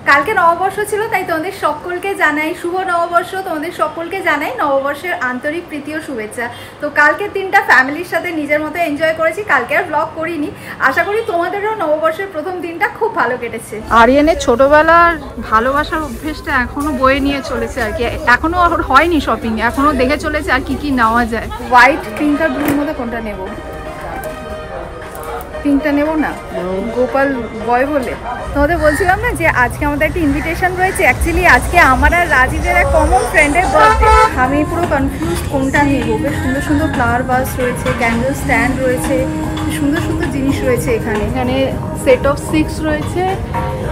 কালকে নববর্ষ ছিল, তাই তোমাদের সকলকে জানাই শুভ নববর্ষ। তোমাদের সকলকে জানাই নববর্ষের আন্তরিক প্রীতি ও শুভেচ্ছা। তো কালকের দিনটা ফ্যামিলির সাথে নিজের মতো এনজয় করেছি, কালকে আর ব্লগ করিনি। আশা করি তোমাদেরও নববর্ষের প্রথম দিনটা খুব ভালো কেটেছে। আরিয়ানের ছোটবেলার ভালোবাসার অভ্যেসটা এখনো বয়ে নিয়ে চলেছে আর কি, এখনো হয়নি শপিং, এখনো দেখে চলেছে আর কি কি নেওয়া যায়। হোয়াইট, পিঙ্ক আর ব্লুর মধ্যে কোনটা নেব? পিঙ্কটা নেব না, গোপাল বয় বলে। তোমাদের বলছিলাম না যে আজকে আমাদের একটা ইনভিটেশন রয়েছে। অ্যাকচুয়ালি আজকে আমার আর রাজীবের এক কমন ফ্রেন্ডের বার্থডে। আমি পুরো কনফিউজড কোনটা নেবো। বেশ সুন্দর সুন্দর ফ্লাওয়ার ভাস রয়েছে, ক্যান্ডেল স্ট্যান্ড রয়েছে, সুন্দর সুন্দর জিনিস রয়েছে এখানে। এখানে সেট অফ 6 রয়েছে,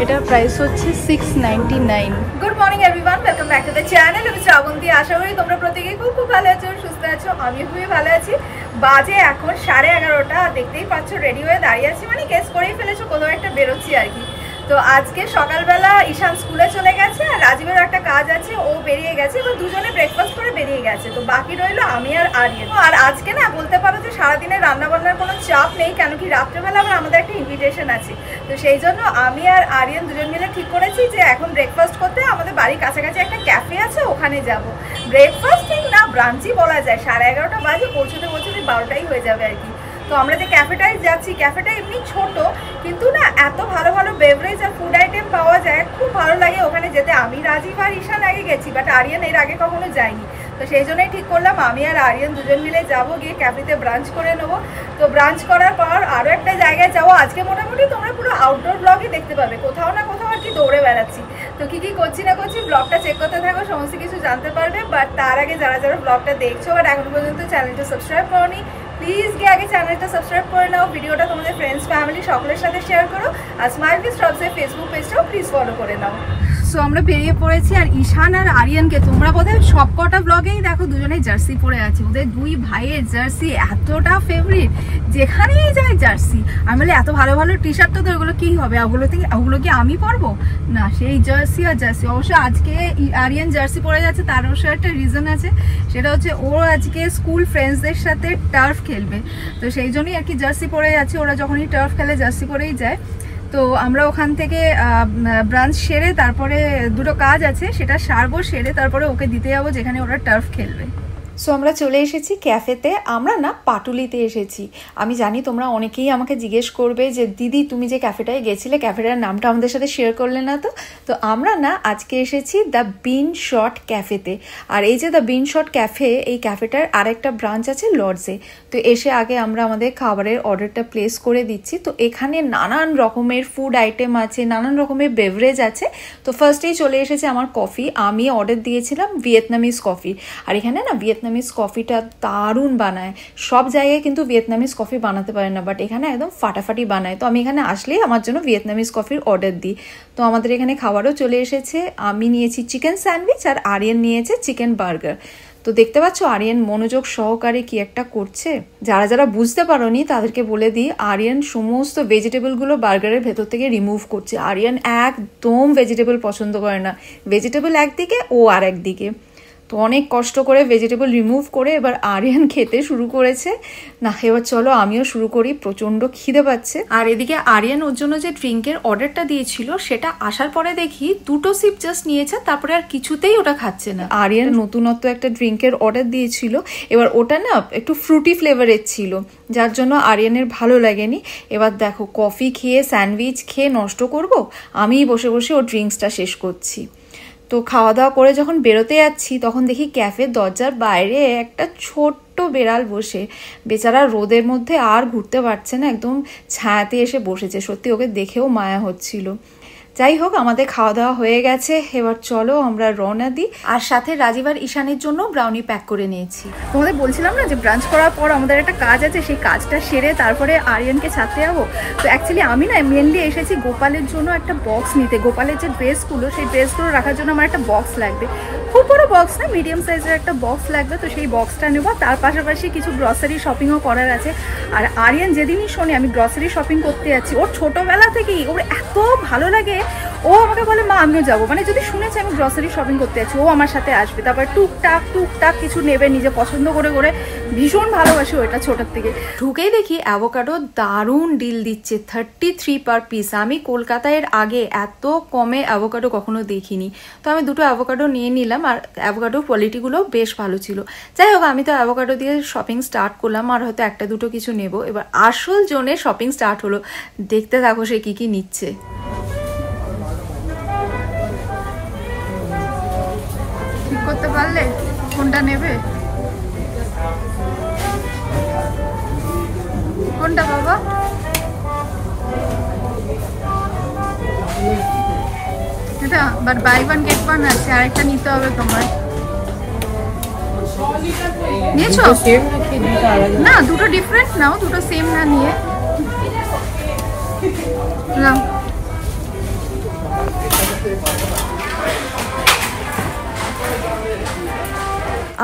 এটার প্রাইস হচ্ছে 699। Good morning everyone, welcome back to the channel. আমি শ্রাবন্তী। আশা করি তোমরা প্রত্যেকেই খুব খুব ভালো আছো, সুস্থ আছো। আমিও খুবই ভালো আছি। বাজে এখন 11:30। দেখতেই পাচ্ছ রেডি হয়ে দাঁড়িয়ে আছি, মানে গেস করেই ফেলেছো কোথাও একটা বেরোচ্ছি আর কি। তো আজকে সকালবেলা ঈশান স্কুলে চলে গেছে আর রাজীবের একটা কাজ আছে, ও বেরিয়ে গেছে। এবার দুজনে ব্রেকফাস্ট করে বেরিয়ে গেছে। তো বাকি রইলো আমি আর আরিয়ান। আর আজকে না বলতে পারো যে সারাদিনে রান্নাবান্নার কোনো চাপ নেই, কেন কি রাত্রেবেলা আবার আমাদের একটা ইনভিটেশন আছে। তো সেই জন্য আমি আর আরিয়ান দুজন মিলে ঠিক করেছি যে এখন ব্রেকফাস্ট করতে আমাদের বাড়ির কাছাকাছি একটা ক্যাফে আছে, ওখানে যাব। ব্রেকফাস্ট ঠিক না, ব্রাঞ্চই বলা যায়। 11:30 বাজে, পৌঁছতে পৌঁছতে 12টাই হয়ে যাবে আর কি। তো আমরা যে ক্যাফেটায় যাচ্ছি, ক্যাফেটা এমনি ছোট, কিন্তু না এত ভালো ভালো বেভারেজ আর ফুড আইটেম পাওয়া যায়, খুব ভালো লাগে ওখানে যেতে। আমি রাজীব আর ঈশান আগে গেছি, বাট আরিয়ান এর আগে কখনো যায়নি। তো সেই জন্যই ঠিক করলাম আমি আর আরিয়ান দুজন মিলে যাবো, গিয়ে ক্যাফেতে ব্রাঞ্চ করে নেবো। তো ব্রাঞ্চ করার পর আরও একটা জায়গায় যাবো। আজকে মোটামুটি তোমরা পুরো আউটডোর ব্লগই দেখতে পাবে, কোথাও না কোথাও আর কি দৌড়ে বেড়াচ্ছি। তো কী কী করছি না করছি ব্লগটা চেক করতে থাকো, সমস্ত কিছু জানতে পারবে। বাট তার আগে যারা যারা ব্লগটা দেখছো আর এখন পর্যন্ত চ্যানেলটা সাবস্ক্রাইব করোনি, প্লিজ গিয়ে আগে চ্যানেলটা সাবস্ক্রাইব করে নাও। ভিডিওটা তোমাদের ফ্রেন্ডস ফ্যামিলি সকলের সাথে শেয়ার করো। আর স্মাইল উইথ শ্রবসের ফেসবুক পেজটাও প্লিজ ফলো করে নাও। সো আমরা বেরিয়ে পড়েছি। আর ঈশান আর আরিয়ানকে তোমরা বোধহয় সব কটা ব্লগেই দেখো দুজনেই জার্সি পরে আছে। ওদের দুই ভাইয়ের জার্সি এতটা ফেভারিট, যেখানেই যায় জার্সি। আমি বলি এত ভালো ভালো টি শার্ট, তো ওগুলো কী হবে, ওগুলো কি আমি পরবো না? সেই জার্সি আর জার্সি। অবশ্য আজকে আরিয়ান জার্সি পরে যাচ্ছে, তার অবশ্য একটা রিজন আছে। সেটা হচ্ছে ওর আজকে স্কুল ফ্রেন্ডসদের সাথে টার্ফ খেলবে, তো সেই জন্যই আর কি জার্সি পরে যাচ্ছে। ওরা যখনই টার্ফ খেলে জার্সি পরেই যায়। তো আমরা ওখান থেকে ব্রাঞ্চ সেরে তারপরে দুটো কাজ আছে, সেটা সারবো, সেরে তারপরে ওকে দিতে যাবো যেখানে ওরা টার্ফ খেলবে। সো আমরা চলে এসেছি ক্যাফেতে। আমরা না পাটুলিতে এসেছি। আমি জানি তোমরা অনেকেই আমাকে জিজ্ঞেস করবে যে দিদি তুমি যে ক্যাফেটায় গেছিলে, ক্যাফেটার নামটা আমাদের সাথে শেয়ার করলে না। তো আমরা না আজকে এসেছি দ্য বিন শট ক্যাফেতে। আর এই যে দ্য বিন শট ক্যাফে, এই ক্যাফেটার আরেকটা ব্রাঞ্চ আছে লর্ডসে। তো এসে আগে আমরা আমাদের খাবারের অর্ডারটা প্লেস করে দিচ্ছি। তো এখানে নানান রকমের ফুড আইটেম আছে, নানান রকমের বেভারেজ আছে। তো ফার্স্টেই চলে এসেছে আমার কফি। আমি অর্ডার দিয়েছিলাম ভিয়েতনামিজ কফি। আর এখানে না ভিয়েতনামিজ কফিটা দারুণ বানায়। সব জায়গায় কিন্তু ভিয়েতনামিজ কফি বানাতে পারে না, বাট এখানে একদম ফাটাফাটি বানায়। তো আমি এখানে আসলেই আমার জন্য ভিয়েতনামিজ কফির অর্ডার দিই। তো আমাদের এখানে খাবারও চলে এসেছে। আমি নিয়েছি চিকেন স্যান্ডউইচ আর আরিয়ান নিয়েছে চিকেন বার্গার। তো দেখতে পাচ্ছ আরিয়ান মনোযোগ সহকারে কি একটা করছে। যারা যারা বুঝতে পারোনি তাদেরকে বলে দিই, আরিয়ান সমস্ত ভেজিটেবলগুলো বার্গারের ভেতর থেকে রিমুভ করছে। আরিয়ান একদম ভেজিটেবল পছন্দ করে না, ভেজিটেবল একদিকে ও আর একদিকে। তো অনেক কষ্ট করে ভেজিটেবল রিমুভ করে এবার আরিয়ান খেতে শুরু করেছে। না এবার চলো আমিও শুরু করি, প্রচণ্ড খিদে পাচ্ছে। আর এদিকে আরিয়ান ওর জন্য যে ড্রিঙ্কের অর্ডারটা দিয়েছিল, সেটা আসার পরে দেখি 2টো সিপ জাস্ট নিয়েছে, তারপরে আর কিছুতেই ওটা খাচ্ছে না। আরিয়ান নতুনত্ব একটা ড্রিঙ্কের অর্ডার দিয়েছিল, এবার ওটা না একটু ফ্রুটি ফ্লেভারের ছিল, যার জন্য আরিয়ানের ভালো লাগেনি। এবার দেখো কফি খেয়ে স্যান্ডউইচ খেয়ে নষ্ট করব, আমিই বসে বসে ওর ড্রিঙ্কসটা শেষ করছি। তো খাওয়া দাওয়া করে যখন বেরোতে যাচ্ছি, তখন দেখি ক্যাফের দরজার বাইরে একটা ছোট্ট বেড়াল বসে। বেচারা রোদের মধ্যে আর ঘুরতে পারছে না, একদম ছায়াতে এসে বসেছে। সত্যি ওকে দেখেও মায়া হচ্ছিল। যাই হোক আমাদের খাওয়া দাওয়া হয়ে গেছে, এবার চলো আমরা রওনা দিই। আর সাথে রাজীব আর ঈশানের জন্য ব্রাউনি প্যাক করে নিয়েছি। তোমাদের বলছিলাম না যে ব্রাঞ্চ করার পর আমাদের একটা কাজ আছে, সেই কাজটা সেরে তারপরে আরিয়ানকে ছাড়তে যাবো। তো অ্যাকচুয়ালি আমি না মেনলি এসেছি গোপালের জন্য একটা বক্স নিতে। গোপালের যে ড্রেসগুলো, সেই ড্রেসগুলো রাখার জন্য আমার একটা বক্স লাগবে। খুব বড় বক্স না, মিডিয়াম সাইজের একটা বক্স লাগবে। তো সেই বক্সটা নেবো। তার পাশাপাশি কিছু গ্রসারি শপিংও করার আছে। আর আরিয়ান যেদিনই শোনে আমি গ্রসারি শপিং করতে যাচ্ছি, ওর ছোটোবেলা থেকেই ওর এত ভালো লাগে। ও আমাকে বলে মা আমিও যাবো, মানে যদি শুনেছে আমি গ্রসারি শপিং করতে যাচ্ছি ও আমার সাথে আসবে, তারপরে টুকটাক কিছু নেবে, নিজে পছন্দ করে করে। ভীষণ ভালোবাসি ওইটা ছোটোর থেকে। ঢুকেই দেখি অ্যাভোকাডো দারুণ ডিল দিচ্ছে, 33 পার পিস। আমি কলকাতায় এর আগে এত কমে অ্যাভোকাডো কখনো দেখিনি। তো আমি দুটো অ্যাভোকাডো নিয়ে নিলাম, আর অ্যাভোকাডোর কোয়ালিটিগুলো বেশ ভালো ছিল। যাই হোক, আমি তো অ্যাভোকাডো দিয়ে শপিং স্টার্ট করলাম, আর হয়তো একটা দুটো কিছু নেব। এবার আসল জোনে শপিং স্টার্ট হলো, দেখতে থাকো সে কি কি নিচ্ছে। ঠিক করতে পারলে কোনটা নেবে? কোনটা বাবা? এটা but buy one get one আছে, আরেকটা নিতে হবে তোমার। নিয়েছো? না, দুটো ডিফারেন্ট নাও, দুটো সেম না নিয়ে নাও।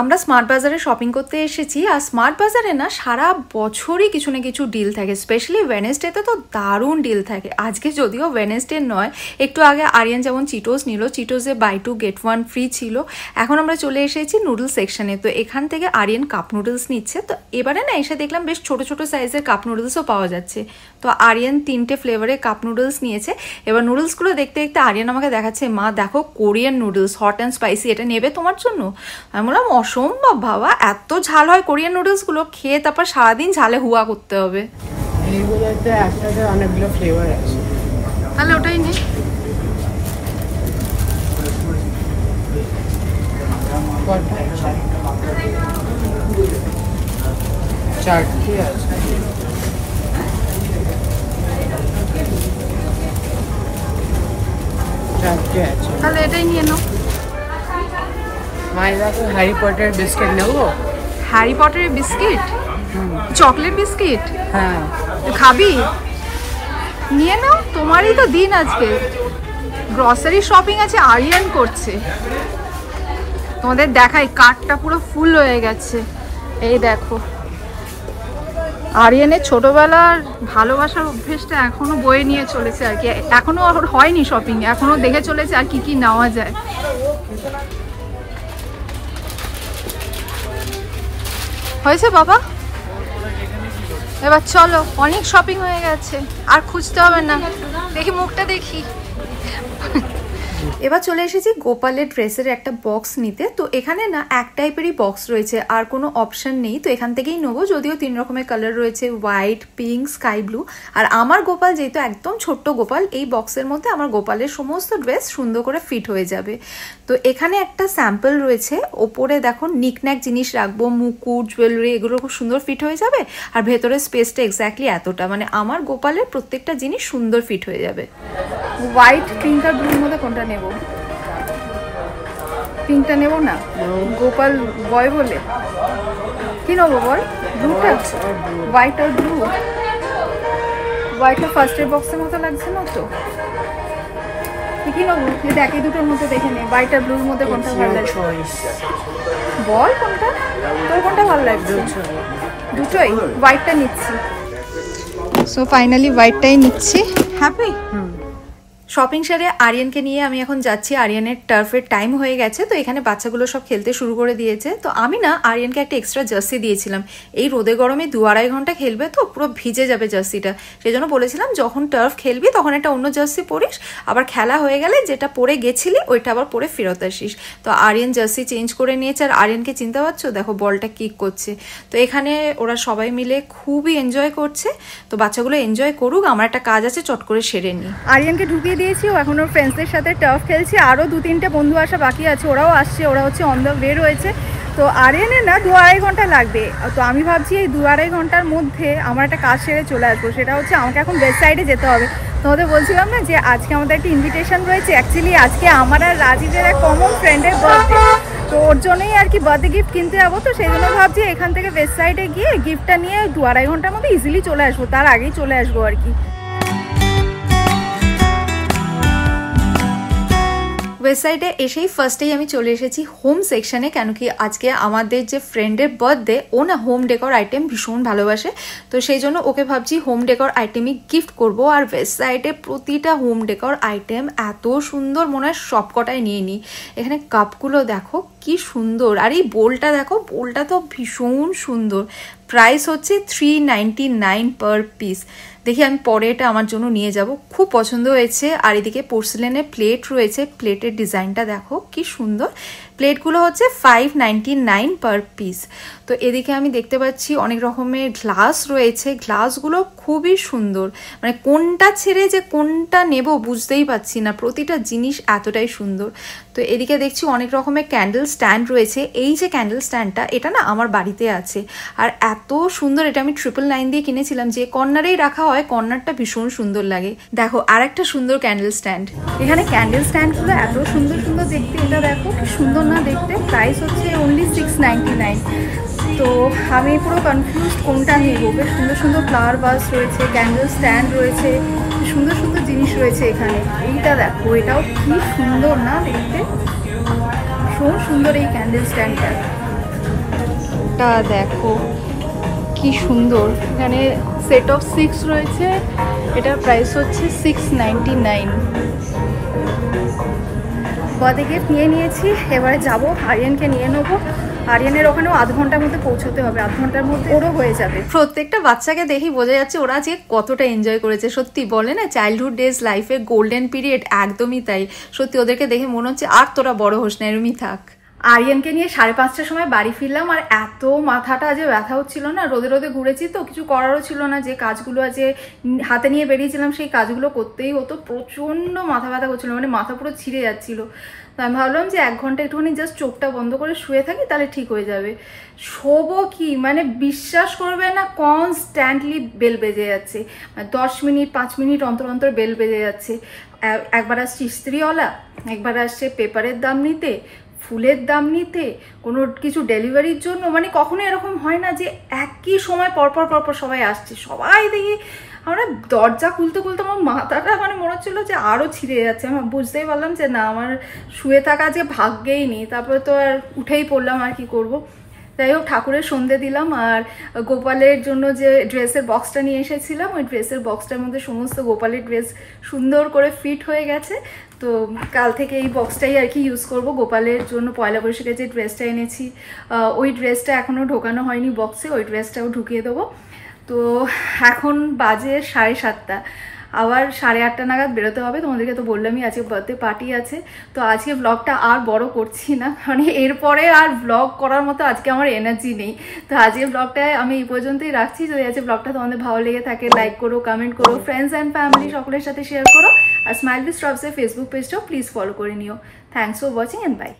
আমরা স্মার্ট বাজারে শপিং করতে এসেছি, আর স্মার্ট বাজারে না সারা বছরই কিছু না কিছু ডিল থাকে, স্পেশালি ওয়েডনেসডেতে তো দারুণ ডিল থাকে। আজকে যদিও ওয়েডনেসডে নয়, একটু আগে আরিয়ান যেমন চিটোস নিল, চিটোসে বাই 2 গেট 1 ফ্রি ছিল। এখন আমরা চলে এসেছি নুডলস সেকশনে, তো এখান থেকে আরিয়ান কাপ নুডলস নিচ্ছে। তো এবারে না এসে দেখলাম বেশ ছোট ছোট সাইজের কাপ নুডলসও পাওয়া যাচ্ছে। তো আরিয়ান 3টে ফ্লেভারে কাপ নুডলস নিয়েছে। এবার নুডলসগুলো দেখতে দেখতে আরিয়ান আমাকে দেখাচ্ছে, মা দেখো Korean noodles, hot and spicy, এটা নেবে তোমার জন্য? আমি বললাম অসম্ভব বাবা, এত ঝাল হয় কোরিয়ান নুডলসগুলো, খেয়ে তারপর সারাদিন ঝালে হুয়া করতে হবে। অনেকগুলো ফ্লেভার আছে, তাহলে ওটাই নে। চারটে আছে। তাহলে এটাই নিয়ে নাও। মায়েরা তো হ্যারি পটার বিস্কিট নেবো। হ্যারি পটারের বিস্কিট? Chocolate biscuit? হ্যাঁ, খাবি? নিয়ে নাও, তোমারই তো দিন আজকে। গ্রসারি শপিং আছে, আরিয়ান করছে। তোমাদের দেখাই, কার্টটা পুরো ফুল হয়ে গেছে। এই দেখো, আরিয়ানের ছোটবেলার ভালোবাসার অভ্যেসটা এখনো বয়ে নিয়ে চলেছে আর কি। এখনো ওর হয়নি শপিং, এখনো দেখে চলেছে আর কি কি নেওয়া যায়। হয়েছে বাবা, এবার চলো, অনেক শপিং হয়ে গেছে, আর খুঁজতে হবে না। দেখি মুখটা দেখি। এবার চলে এসেছি গোপালের ড্রেসের একটা বক্স নিতে। তো এখানে না এক টাইপেরই বক্স রয়েছে, আর কোনো অপশন নেই, তো এখান থেকেই নেবো। যদিও 3 রকমের কালার রয়েছে, হোয়াইট, পিঙ্ক, স্কাই ব্লু। আর আমার গোপাল যেহেতু একদম ছোট্ট গোপাল, এই বক্সের মধ্যে আমার গোপালের সমস্ত ড্রেস সুন্দর করে ফিট হয়ে যাবে। তো এখানে একটা স্যাম্পল রয়েছে, ওপরে দেখো নিকন্যাক জিনিস রাখবো, মুকুট, জুয়েলারি, এগুলো খুব সুন্দর ফিট হয়ে যাবে। আর ভেতরের স্পেসটা এক্স্যাক্টলি এতটা, মানে আমার গোপালের প্রত্যেকটা জিনিস সুন্দর ফিট হয়ে যাবে। হোয়াইট, পিঙ্ক আর ব্লুর মধ্যে কোনটা নেব? পিঙ্কটা নেব না, গোপাল বয় বলে। কি নেবো বল? ব্লুটা? হোয়াইট আর ব্লু? হোয়াইটটা ফার্স্টের বক্সের মতো লাগছে না তো? কি নেবো? দেখ এই দুটোর মধ্যে দেখে নে, হোয়াইট আর ব্লুর মধ্যে কোনটা ভালো লাগছে বল। কোনটা তোর, কোনটা ভালো লাগছে? দুটোই। হোয়াইটটা নিচ্ছি। সো ফাইনালি হোয়াইটটাই নিচ্ছি। হ্যাপি? শপিং সেরে আরিয়ানকে নিয়ে আমি এখন যাচ্ছি। আরিয়ানের টার্ফের টাইম হয়ে গেছে, তো এখানে বাচ্চাগুলো সব খেলতে শুরু করে দিয়েছে। তো আমি না আরিয়ানকে একটা এক্সট্রা জার্সি দিয়েছিলাম, এই রোদে গরমে 2-2.5 ঘন্টা খেলবে তো পুরো ভিজে যাবে জার্সিটা। সেই জন্য বলেছিলাম যখন টার্ফ খেলবি তখন একটা অন্য জার্সি পরিস, আবার খেলা হয়ে গেলে যেটা পরে গেছিলি ওইটা আবার পরে ফেরত আসিস। তো আরিয়ান জার্সি চেঞ্জ করে নিয়েছে, আর আরিয়ানকে চিনতে পারছো, দেখো বলটা কিক করছে। তো এখানে ওরা সবাই মিলে খুবই এনজয় করছে। তো বাচ্চাগুলো এনজয় করুক, আমার একটা কাজ আছে চট করে সেরে নিই। আরিয়ানকে ঢুকিয়ে দিয়েছি, ও এখন ওর ফ্রেন্ডসদের সাথে টার্ফ খেলছে। আরও 2-3টে বন্ধু আসা বাকি আছে, ওরাও আসছে, ওরা হচ্ছে অন দ্য ওয়ে রয়েছে। তো আরিয়ানের না 2-2.5 ঘন্টা লাগবে। তো আমি ভাবছি এই 2-2.5 ঘন্টার মধ্যে আমার একটা কাজ সেরে চলে আসবো। সেটা হচ্ছে আমাকে এখন ওয়েস্ট সাইডে যেতে হবে। তোমাদের বলছিলাম না যে আজকে আমাদের একটা ইনভিটেশন রয়েছে। অ্যাকচুয়ালি আজকে আমার আর রাজীবের এক কমন ফ্রেন্ডের বার্থডে, তো ওর জন্যই আর কি বার্থডে গিফট কিনতে যাবো। তো সেই জন্য ভাবছি এখান থেকে ওয়েস্ট সাইডে গিয়ে গিফটটা নিয়ে 2-2.5 ঘন্টার মধ্যে ইজিলি চলে আসবো, তার আগেই চলে আসবো আর কি। ওয়েবসাইটে এসেই ফার্স্টেই আমি চলে এসেছি হোম সেকশানে, কেন কি আজকে আমাদের যে ফ্রেন্ডের বার্থডে, ও না হোম ডেকর আইটেম ভীষণ ভালোবাসে, তো সেই জন্য ওকে ভাবছি হোম ডেকর আইটেমই গিফট করব। আর ওয়েবসাইটে প্রতিটা হোম ডেকর আইটেম এত সুন্দর, মনে হয় সব কটাই নিয়ে নিই। এখানে কাপগুলো দেখো কি সুন্দর, আর এই বোলটা দেখো, বোলটা তো ভীষণ সুন্দর। প্রাইস হচ্ছে 399 পার পিস। দেখি আমি পরে এটা আমার জন্য নিয়ে যাব, খুব পছন্দ হয়েছে। আর এদিকে পোর্সেলেনের প্লেট রয়েছে, প্লেটের ডিজাইনটা দেখো কি সুন্দর। প্লেটগুলো হচ্ছে 599 পার পিস। তো এদিকে আমি দেখতে পাচ্ছি অনেক রকমের গ্লাস রয়েছে, গ্লাসগুলো খুবই সুন্দর, মানে কোনটা ছেড়ে যে কোনটা নেব বুঝতেই পারছি না, প্রতিটা জিনিস এতটাই সুন্দর। তো এদিকে দেখছি অনেক রকমের ক্যান্ডেল স্ট্যান্ড রয়েছে। এই যে ক্যান্ডেল স্ট্যান্ডটা, এটা না আমার বাড়িতে আছে, আর এত সুন্দর, এটা আমি 999 দিয়ে কিনেছিলাম। যে কর্নারেই রাখা হয়, কর্নারটা ভীষণ সুন্দর লাগে। দেখো আর একটা সুন্দর ক্যান্ডেল স্ট্যান্ড। এখানে ক্যান্ডেল স্ট্যান্ডগুলো এত সুন্দর সুন্দর দেখতে, এটা দেখো কি সুন্দর না দেখতে। প্রাইস হচ্ছে অনলি 699। তো আমি পুরো কনফিউজড কোনটা নেবো। বেশ সুন্দর সুন্দর ফ্লাওয়ার ভাস রয়েছে, ক্যান্ডেল স্ট্যান্ড রয়েছে, সুন্দর সুন্দর জিনিস রয়েছে এখানে। এইটা দেখো, এটাও কি সুন্দর না দেখতে, ভীষণ সুন্দর এই ক্যান্ডেল স্ট্যান্ডটা। এটা দেখো কি সুন্দর, এখানে সেট অফ 6 রয়েছে, এটার প্রাইস হচ্ছে 699। বার্থডে গিফট নিয়ে নিয়েছি, এবারে যাবো আরিয়ানকে নিয়ে নেবো। আরিয়ানের ওখানেও আধ ঘন্টার মধ্যে পৌঁছতে হবে, আধ ঘন্টার মধ্যে ওরও হয়ে যাবে। প্রত্যেকটা বাচ্চাকে দেখি বোঝা যাচ্ছে ওরা যে কতটা এনজয় করেছে। সত্যি বলে না, চাইল্ডহুড ডেজ লাইফে গোল্ডেন পিরিয়ড, একদমই তাই। সত্যি ওদেরকে দেখে মনে হচ্ছে আর তোরা বড় হোস না, এরমই থাক। আরিয়ানকে নিয়ে 5:30টার সময় বাড়ি ফিরলাম, আর এত মাথাটা যে ব্যথা হচ্ছিল না, রোদে রোদে ঘুরেছি তো, কিছু করারও ছিল না। যে কাজগুলো আছে হাতে নিয়ে বেরিয়েছিলাম সেই কাজগুলো করতেই হতো। প্রচণ্ড মাথা ব্যথা করছিল, মানে মাথা পুরো ছিঁড়ে যাচ্ছিল। তো আমি ভাবলাম যে 1 ঘন্টা একটুখানি জাস্ট চোখটা বন্ধ করে শুয়ে থাকি, তাহলে ঠিক হয়ে যাবে। শোবো কি, মানে বিশ্বাস করবে না, কনস্ট্যান্টলি বেল বেজে যাচ্ছে, 10 মিনিট 5 মিনিট অন্তর অন্তর বেল বেজে যাচ্ছে। একবার আসছে ইস্ত্রিওয়ালা, একবার আসছে পেপারের দাম নিতে, ফুলের দাম নিতে, কোনো কিছু ডেলিভারির জন্য। মানে কখনো এরকম হয় না যে একই সময় পরপর পরপর সবাই আসছে। সবাই দেখি আমরা দরজা খুলতে খুলতে আমার মাথাটা মানে মনে হচ্ছিলো যে আরও ছিঁড়ে যাচ্ছে। আমি বুঝতেই পারলাম যে না, আমার শুয়ে থাকা যে ভাগ্যেই নেই। তারপরে তো আর উঠেই পড়লাম, আর কি করব। যাই হোক, ঠাকুরের সন্ধে দিলাম। আর গোপালের জন্য যে ড্রেসের বক্সটা নিয়ে এসেছিলাম, ওই ড্রেসের বক্সটার মধ্যে সমস্ত গোপালের ড্রেস সুন্দর করে ফিট হয়ে গেছে। তো কাল থেকে এই বক্সটাই আর কি ইউজ করব। গোপালের জন্য পয়লা বৈশাখে যে ড্রেসটা এনেছি, ওই ড্রেসটা এখনও ঢোকানো হয়নি বক্সে, ওই ড্রেসটাও ঢুকিয়ে দেবো। তো এখন বাজে 7:30, আবার 8:30 নাগাদ বেরোতে হবে। তোমাদেরকে তো বললামই আজকে বার্থডে পার্টি আছে। তো আজকে ব্লগটা আর বড় করছি না, মানে এরপরে আর ব্লগ করার মতো আজকে আমার এনার্জি নেই। তো আজকে ব্লগটায় আমি এই পর্যন্তই রাখছি। যদি আজকে ব্লগটা তোমাদের ভালো লেগে থাকে, লাইক করো, কমেন্ট করো, ফ্রেন্ডস অ্যান্ড ফ্যামিলি সকলের সাথে শেয়ার করো। আর স্মাইল উইথ স্ট্রবসের ফেসবুক পেজটাও প্লিজ ফলো করে নিও। Thanks for watching and by.